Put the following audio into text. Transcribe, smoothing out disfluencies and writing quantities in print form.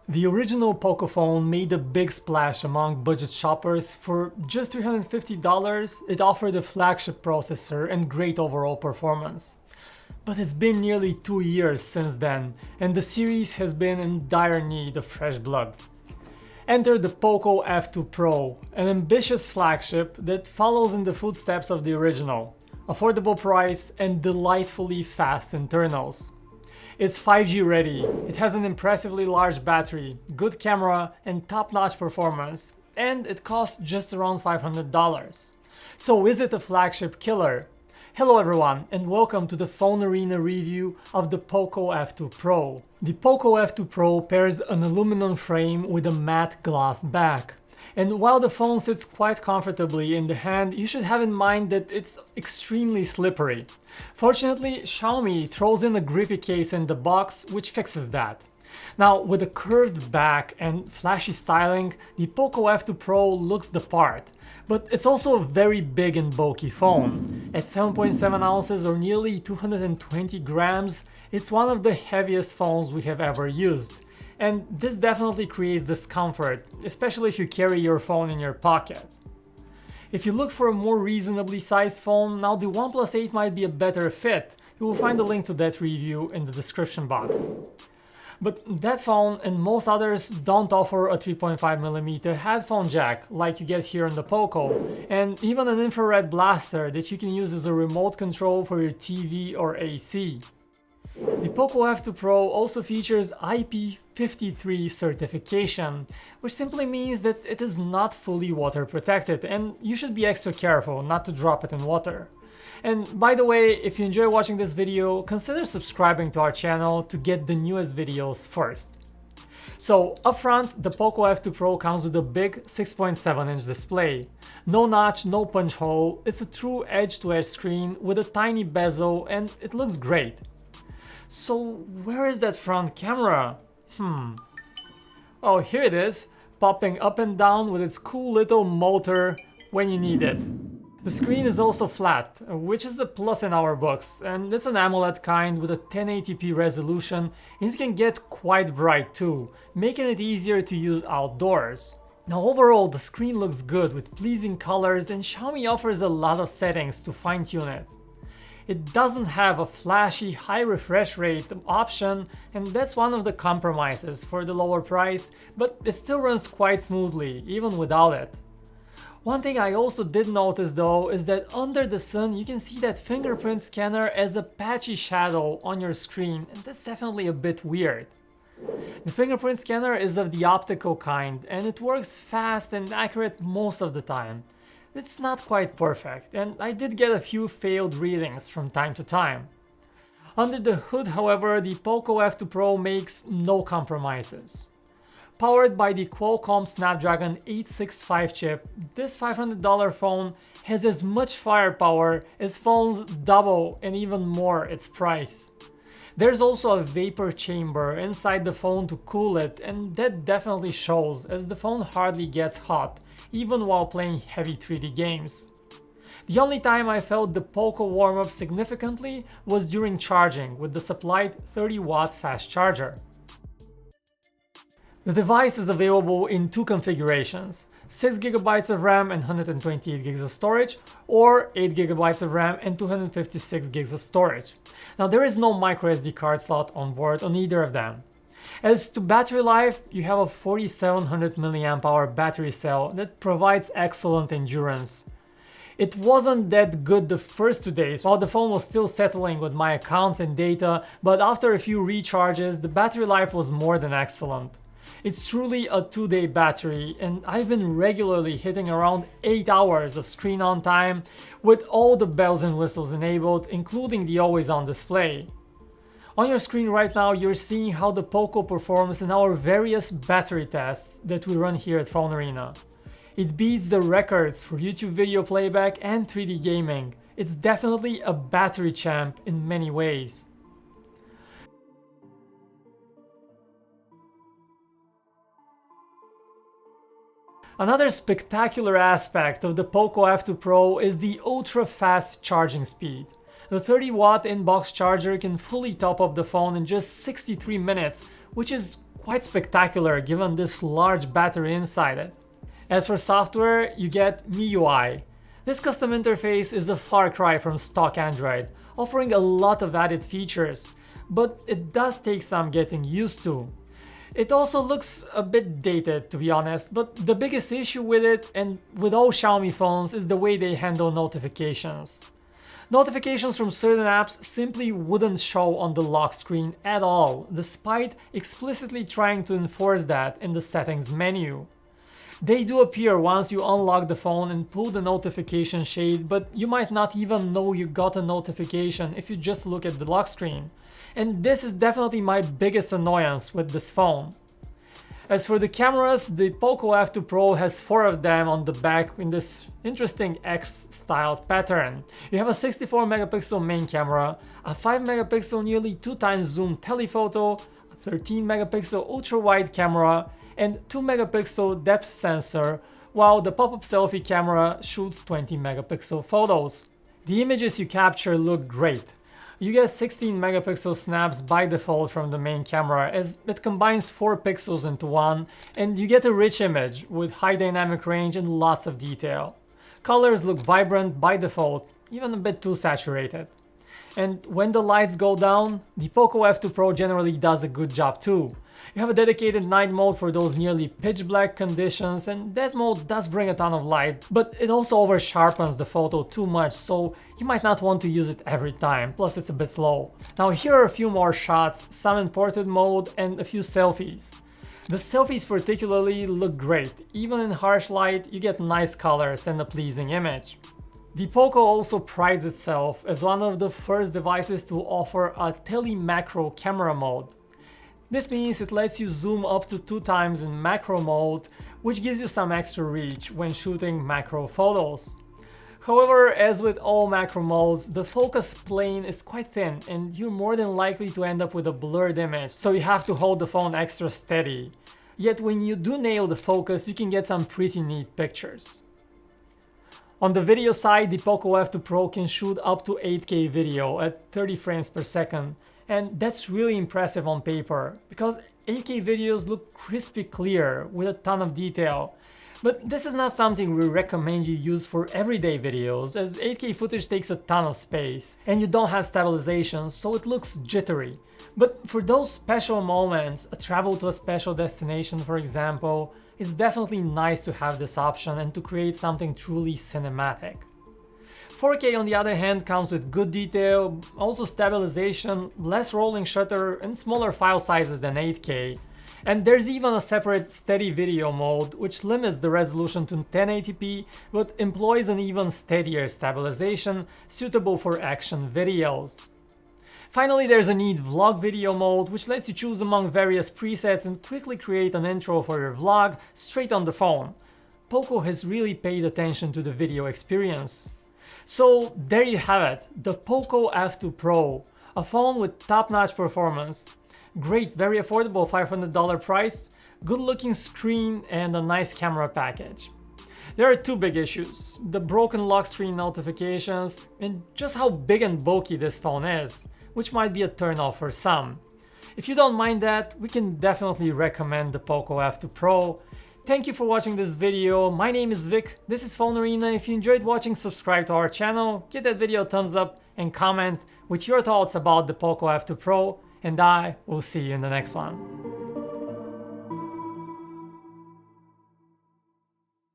The original Poco phone made a big splash among budget shoppers. For just $350, it offered a flagship processor and great overall performance. But it's been nearly 2 years since then, and the series has been in dire need of fresh blood. Enter the Poco F2 Pro, an ambitious flagship that follows in the footsteps of the original. Affordable price and delightfully fast internals. It's 5G ready, it has an impressively large battery, good camera and top-notch performance, and it costs just around $500. So is it a flagship killer? Hello everyone and welcome to the PhoneArena review of the Poco F2 Pro. The Poco F2 Pro pairs an aluminum frame with a matte glass back. And while the phone sits quite comfortably in the hand, you should have in mind that it's extremely slippery. Fortunately, Xiaomi throws in a grippy case in the box, which fixes that. Now, with a curved back and flashy styling, the Poco F2 Pro looks the part. But it's also a very big and bulky phone. At 7.7 ounces or nearly 220 grams, it's one of the heaviest phones we have ever used. And this definitely creates discomfort, especially if you carry your phone in your pocket. If you look for a more reasonably sized phone, now the OnePlus 8 might be a better fit. You will find a link to that review in the description box. But that phone and most others don't offer a 3.5mm headphone jack like you get here on the Poco, and even an infrared blaster that you can use as a remote control for your TV or AC. The Poco F2 Pro also features IP53 certification, which simply means that it is not fully water protected and you should be extra careful not to drop it in water. And by the way, if you enjoy watching this video, consider subscribing to our channel to get the newest videos first. So up front, the Poco F2 Pro comes with a big 6.7-inch display. No notch, no punch hole, it's a true edge-to-edge screen with a tiny bezel and it looks great. So where is that front camera? Oh, here it is, popping up and down with its cool little motor when you need it. The screen is also flat, which is a plus in our books, and it's an AMOLED kind with a 1080p resolution, and it can get quite bright too, making it easier to use outdoors. Now overall, the screen looks good with pleasing colors, and Xiaomi offers a lot of settings to fine-tune it. It doesn't have a flashy high refresh rate option, and that's one of the compromises for the lower price, but it still runs quite smoothly even without it. One thing I also did notice though is that under the sun you can see that fingerprint scanner as a patchy shadow on your screen, and that's definitely a bit weird. The fingerprint scanner is of the optical kind and it works fast and accurate most of the time. It's not quite perfect, and I did get a few failed readings from time to time. Under the hood, however, the Poco F2 Pro makes no compromises. Powered by the Qualcomm Snapdragon 865 chip, this $500 phone has as much firepower as phones double and even more its price. There's also a vapor chamber inside the phone to cool it, and that definitely shows as the phone hardly gets hot, even while playing heavy 3D games. The only time I felt the Poco warm up significantly was during charging with the supplied 30-watt fast charger. The device is available in two configurations, 6GB of RAM and 128GB of storage, or 8GB of RAM and 256GB of storage. Now there is no microSD card slot on board on either of them. As to battery life, you have a 4700 mAh battery cell that provides excellent endurance. It wasn't that good the first 2 days while the phone was still settling with my accounts and data, but after a few recharges, the battery life was more than excellent. It's truly a 2-day battery, and I've been regularly hitting around 8 hours of screen on time with all the bells and whistles enabled, including the always-on display. On your screen right now, you're seeing how the Poco performs in our various battery tests that we run here at PhoneArena. It beats the records for YouTube video playback and 3D gaming. It's definitely a battery champ in many ways. Another spectacular aspect of the Poco F2 Pro is the ultra-fast charging speed. The 30-watt in-box charger can fully top up the phone in just 63 minutes, which is quite spectacular given this large battery inside it. As for software, you get MIUI. This custom interface is a far cry from stock Android, offering a lot of added features, but it does take some getting used to. It also looks a bit dated, to be honest, but the biggest issue with it and with all Xiaomi phones is the way they handle notifications. Notifications from certain apps simply wouldn't show on the lock screen at all, despite explicitly trying to enforce that in the settings menu. They do appear once you unlock the phone and pull the notification shade, but you might not even know you got a notification if you just look at the lock screen. And this is definitely my biggest annoyance with this phone. As for the cameras, the Poco F2 Pro has 4 of them on the back in this interesting X-styled pattern. You have a 64 megapixel main camera, a 5 megapixel nearly 2 times zoom telephoto, a 13 megapixel ultra wide camera, and 2 megapixel depth sensor, while the pop-up selfie camera shoots 20 megapixel photos. The images you capture look great. You get 16 megapixel snaps by default from the main camera as it combines 4 pixels into one, and you get a rich image with high dynamic range and lots of detail. Colors look vibrant by default, even a bit too saturated. And when the lights go down, the Poco F2 Pro generally does a good job too. You have a dedicated night mode for those nearly pitch black conditions, and that mode does bring a ton of light, but it also over sharpens the photo too much, so you might not want to use it every time, plus it's a bit slow. Now here are a few more shots, some in portrait mode and a few selfies. The selfies particularly look great, even in harsh light you get nice colors and a pleasing image. The Poco also prides itself as one of the first devices to offer a tele-macro camera mode. This means it lets you zoom up to 2 times in macro mode, which gives you some extra reach when shooting macro photos. However, as with all macro modes, the focus plane is quite thin and you're more than likely to end up with a blurred image, so you have to hold the phone extra steady. Yet when you do nail the focus, you can get some pretty neat pictures. On the video side, the Poco F2 Pro can shoot up to 8K video at 30 frames per second, and that's really impressive on paper, because 8K videos look crispy clear with a ton of detail. But this is not something we recommend you use for everyday videos, as 8K footage takes a ton of space, and you don't have stabilization, so it looks jittery. But for those special moments, a travel to a special destination for example, it's definitely nice to have this option and to create something truly cinematic. 4K on the other hand comes with good detail, also stabilization, less rolling shutter and smaller file sizes than 8K. And there's even a separate steady video mode which limits the resolution to 1080p but employs an even steadier stabilization suitable for action videos. Finally, there's a neat vlog video mode which lets you choose among various presets and quickly create an intro for your vlog straight on the phone. Poco has really paid attention to the video experience. So there you have it, the Poco F2 Pro, a phone with top-notch performance, great, very affordable $500 price, good-looking screen and a nice camera package. There are 2 big issues, the broken lock screen notifications and just how big and bulky this phone is, which might be a turn-off for some. If you don't mind that, we can definitely recommend the Poco F2 Pro. Thank you for watching this video. My name is Vic, this is PhoneArena. If you enjoyed watching, subscribe to our channel, give that video a thumbs up and comment with your thoughts about the Poco F2 Pro, and I will see you in the next one.